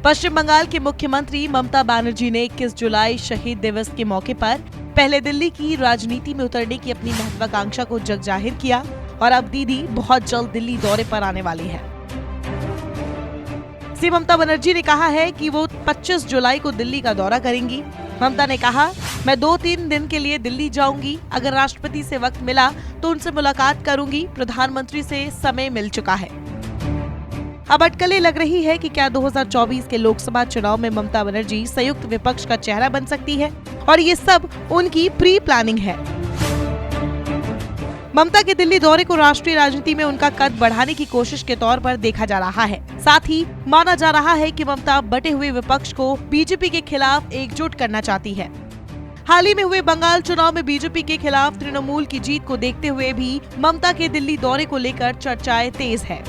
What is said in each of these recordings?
पश्चिम बंगाल की मुख्यमंत्री ममता बनर्जी ने 21 जुलाई शहीद दिवस के मौके पर पहले दिल्ली की राजनीति में उतरने की अपनी महत्वाकांक्षा को जग जाहिर किया और अब दीदी बहुत जल्द दिल्ली दौरे पर आने वाली है। सीएम ममता बनर्जी ने कहा है कि वो 25 जुलाई को दिल्ली का दौरा करेंगी। ममता ने कहा, मैं 2-3 दिन के लिए दिल्ली जाऊंगी। अगर राष्ट्रपति से वक्त मिला तो उनसे मुलाकात करूंगी। प्रधानमंत्री से समय मिल चुका है। अब अटकलें लग रही है कि क्या 2024 के लोकसभा चुनाव में ममता बनर्जी संयुक्त विपक्ष का चेहरा बन सकती है और ये सब उनकी प्री प्लानिंग है। ममता के दिल्ली दौरे को राष्ट्रीय राजनीति में उनका कद बढ़ाने की कोशिश के तौर पर देखा जा रहा है। साथ ही माना जा रहा है कि ममता बटे हुए विपक्ष को बीजेपी के खिलाफ एकजुट करना चाहती है। हाल ही में हुए बंगाल चुनाव में बीजेपी के खिलाफ तृणमूल की जीत को देखते हुए भी ममता के दिल्ली दौरे को लेकर चर्चाएं तेज है।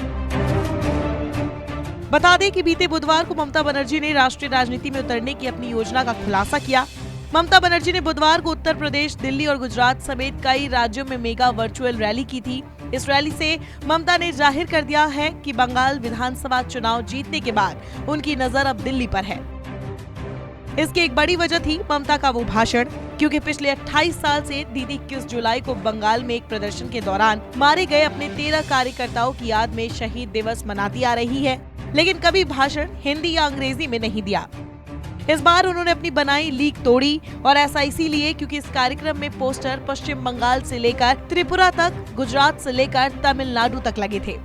बता दें कि बीते बुधवार को ममता बनर्जी ने राष्ट्रीय राजनीति में उतरने की अपनी योजना का खुलासा किया। ममता बनर्जी ने बुधवार को उत्तर प्रदेश, दिल्ली और गुजरात समेत कई राज्यों में मेगा वर्चुअल रैली की थी। इस रैली से ममता ने जाहिर कर दिया है कि बंगाल विधानसभा चुनाव जीतने के बाद उनकी नजर अब दिल्ली पर है। इसकी एक बड़ी वजह थी ममता का वो भाषण, क्योंकि पिछले 28 साल से दीदी 21 जुलाई को बंगाल में एक प्रदर्शन के दौरान मारे गए अपने 13 कार्यकर्ताओं की याद में शहीद दिवस मनाती आ रही है, लेकिन कभी भाषण हिंदी या अंग्रेजी में नहीं दिया। इस बार उन्होंने अपनी बनाई लीक तोड़ी और ऐसा इसीलिए क्योंकि इस कार्यक्रम में पोस्टर पश्चिम बंगाल से लेकर त्रिपुरा तक, गुजरात से लेकर तमिलनाडु तक लगे थे।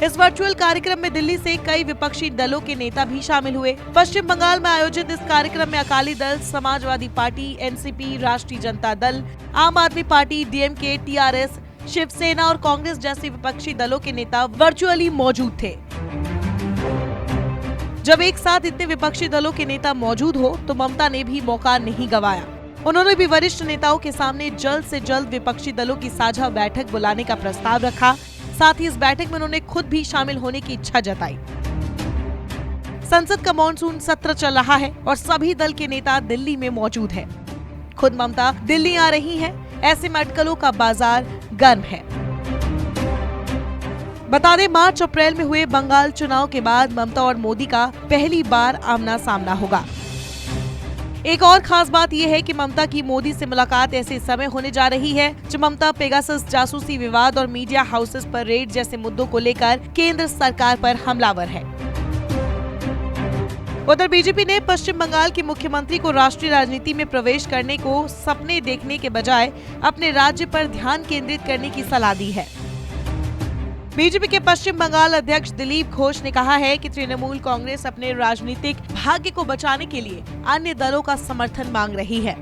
इस वर्चुअल कार्यक्रम में दिल्ली से कई विपक्षी दलों के नेता भी शामिल हुए। पश्चिम बंगाल में आयोजित इस कार्यक्रम में अकाली दल, समाजवादी पार्टी, एनसीपी, राष्ट्रीय जनता दल, आम आदमी पार्टी, डीएमके, टीआरएस, शिवसेना और कांग्रेस जैसे विपक्षी दलों के नेता वर्चुअली मौजूद थे। जब एक साथ इतने विपक्षी दलों के नेता मौजूद हो तो ममता ने भी मौका नहीं गंवाया। उन्होंने भी वरिष्ठ नेताओं के सामने जल्द से जल्द विपक्षी दलों की साझा बैठक बुलाने का प्रस्ताव रखा। साथ ही इस बैठक में उन्होंने खुद भी शामिल होने की इच्छा जताई। संसद का मॉनसून सत्र चल रहा है और सभी दल के नेता दिल्ली में मौजूद हैं। खुद ममता दिल्ली आ रही हैं। ऐसे में अटकलों का बाजार गर्म है। बता दें, मार्च अप्रैल में हुए बंगाल चुनाव के बाद ममता और मोदी का पहली बार आमना सामना होगा। एक और खास बात यह है कि ममता की मोदी से मुलाकात ऐसे समय होने जा रही है जब ममता पेगासस जासूसी विवाद और मीडिया हाउसेस पर रेड जैसे मुद्दों को लेकर केंद्र सरकार पर हमलावर है। उधर बीजेपी ने पश्चिम बंगाल के मुख्यमंत्री को राष्ट्रीय राजनीति में प्रवेश करने को सपने देखने के बजाय अपने राज्य पर ध्यान केंद्रित करने की सलाह दी है। बीजेपी के पश्चिम बंगाल अध्यक्ष दिलीप घोष ने कहा है कि तृणमूल कांग्रेस अपने राजनीतिक भाग्य को बचाने के लिए अन्य दलों का समर्थन मांग रही है,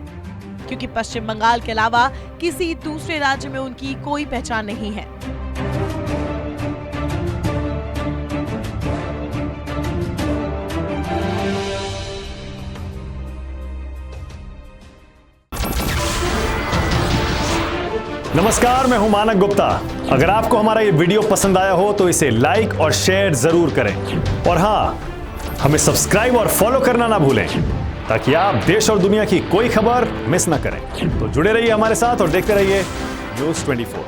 क्योंकि पश्चिम बंगाल के अलावा किसी दूसरे राज्य में उनकी कोई पहचान नहीं है। नमस्कार, मैं हूं मानक गुप्ता। अगर आपको हमारा ये वीडियो पसंद आया हो तो इसे लाइक और शेयर जरूर करें और हाँ, हमें सब्सक्राइब और फॉलो करना ना भूलें ताकि आप देश और दुनिया की कोई खबर मिस ना करें। तो जुड़े रहिए हमारे साथ और देखते रहिए न्यूज़ 24।